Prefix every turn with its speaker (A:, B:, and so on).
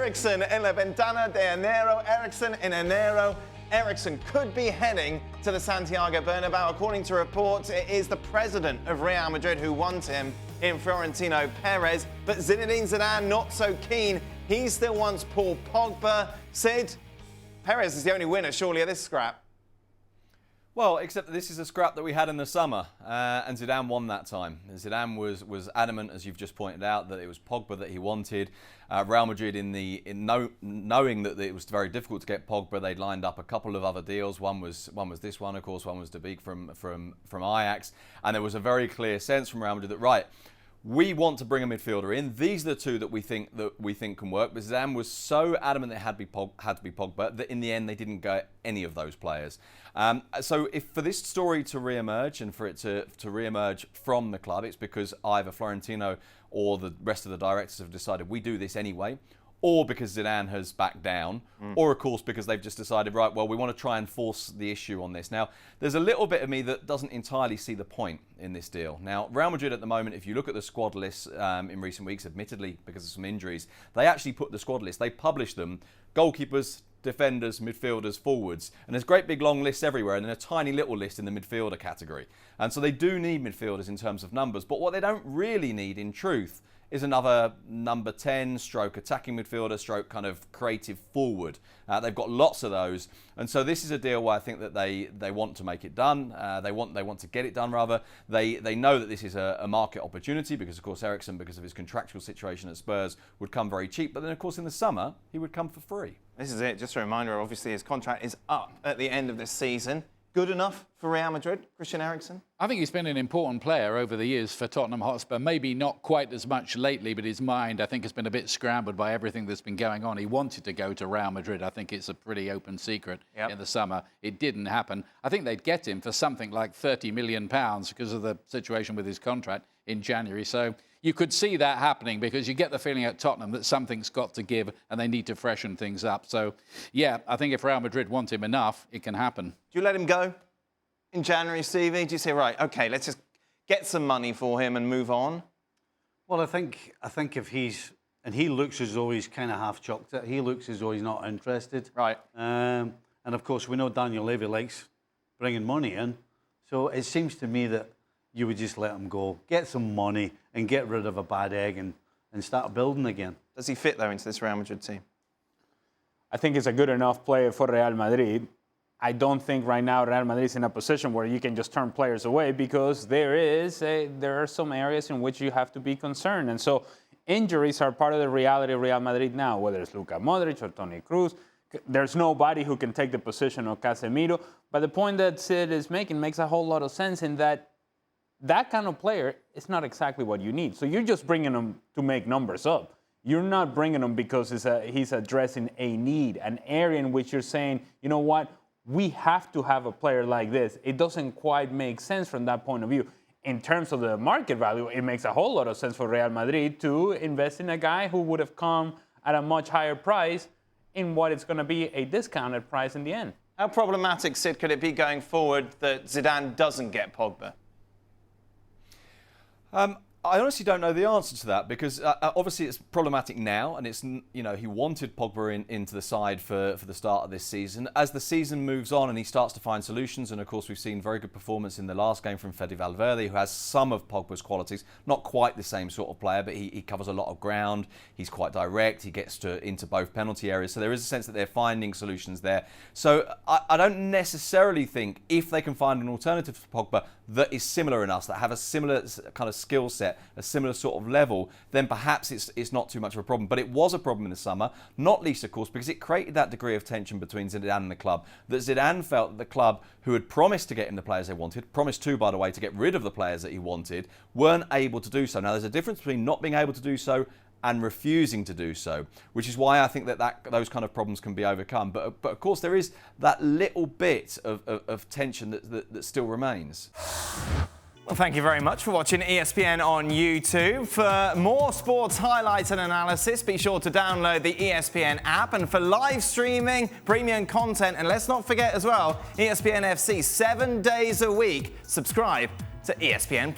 A: Eriksen en la ventana de enero. Eriksen en enero. Eriksen could be heading to the Santiago Bernabeu. According to reports, it is the president of Real Madrid who wants him in Florentino Perez. But Zinedine Zidane not so keen. He still wants Paul Pogba. Sid, Perez is the only winner, surely, of this scrap.
B: Well, except that this is a scrap that we had in the summer, and Zidane won that time. Zidane was adamant, as you've just pointed out, that it was Pogba that he wanted. Real Madrid, knowing that it was very difficult to get Pogba, they'd lined up a couple of other deals. One was this one, of course. One was De Beek from Ajax, and there was a very clear sense from Real Madrid that right, we want to bring a midfielder in. These are the two that we think can work. But Zidane was so adamant that it had to be Pogba that in the end they didn't get any of those players. So if for this story to re-emerge and for it to re-emerge from the club, it's because either Florentino or the rest of the directors have decided we do this anyway, or because Zidane has backed down, or of course because they've just decided, right, well, we want to try and force the issue on this. Now, there's a little bit of me that doesn't entirely see the point in this deal. Now, Real Madrid at the moment, if you look at the squad list in recent weeks, admittedly because of some injuries, they actually put the squad list, they publish them, goalkeepers, defenders, midfielders, forwards, and there's great big long lists everywhere and then a tiny little list in the midfielder category. And so they do need midfielders in terms of numbers, but what they don't really need in truth is another number 10 stroke attacking midfielder stroke kind of creative forward. They've got lots of those, and so this is a deal where I think that they want to make it done. They want to get it done rather. They know that this is a market opportunity because of course Eriksen, because of his contractual situation at Spurs, would come very cheap, but then of course in the summer he would come for free.
A: This is it. Just a reminder, obviously his contract is up at the end of this season. Good enough for Real Madrid, Christian Eriksen?
C: I think he's been an important player over the years for Tottenham Hotspur. Maybe not quite as much lately, but his mind, I think, has been a bit scrambled by everything that's been going on. He wanted to go to Real Madrid. I think it's a pretty open secret in the summer. It didn't happen. I think they'd get him for something like £30 million because of the situation with his contract in January. So you could see that happening because you get the feeling at Tottenham that something's got to give and they need to freshen things up. So, yeah, I think if Real Madrid want him enough, it can happen.
A: Do you let him go in January, Stevie? Do you say, right, OK, let's just get some money for him and move on?
D: Well, I think if he's... And he looks as though he's kind of half-chucked it. He looks as though he's not interested.
A: Right.
D: And, of course, we know Daniel Levy likes bringing money in. So it seems to me that you would just let him go, get some money and get rid of a bad egg and start building again.
A: Does he fit, though, into this Real Madrid team?
E: I think he's a good enough player for Real Madrid. I don't think right now Real Madrid is in a position where you can just turn players away because there are some areas in which you have to be concerned. And so injuries are part of the reality of Real Madrid now, whether it's Luka Modric or Toni Kroos. There's nobody who can take the position of Casemiro. But the point that Sid is making makes a whole lot of sense in that kind of player is not exactly what you need. So you're just bringing him to make numbers up. You're not bringing him because he's addressing a need, an area in which you're saying, you know what, we have to have a player like this. It doesn't quite make sense from that point of view. In terms of the market value, it makes a whole lot of sense for Real Madrid to invest in a guy who would have come at a much higher price in what it's going to be a discounted price in the end.
A: How problematic, Sid, could it be going forward that Zidane doesn't get Pogba?
B: I honestly don't know the answer to that because obviously it's problematic now, and it's, you know, he wanted Pogba into the side for the start of this season. As the season moves on and he starts to find solutions, and of course we've seen very good performance in the last game from Fede Valverde, who has some of Pogba's qualities, not quite the same sort of player, but he covers a lot of ground, he's quite direct, he gets into both penalty areas, so there is a sense that they're finding solutions there. So I don't necessarily think if they can find an alternative to Pogba that is similar enough, that have a similar kind of skill set, a similar sort of level, then perhaps it's not too much of a problem. But it was a problem in the summer, not least, of course, because it created that degree of tension between Zidane and the club, that Zidane felt that the club, who had promised to get him the players they wanted, promised to, by the way, to get rid of the players that he wanted, weren't able to do so. Now, there's a difference between not being able to do so and refusing to do so, which is why I think that those kind of problems can be overcome. But of course, there is that little bit of tension that still remains.
A: Well, thank you very much for watching ESPN on YouTube. For more sports highlights and analysis, be sure to download the ESPN app. And for live streaming, premium content, and let's not forget as well, ESPN FC 7 days a week, subscribe to ESPN+.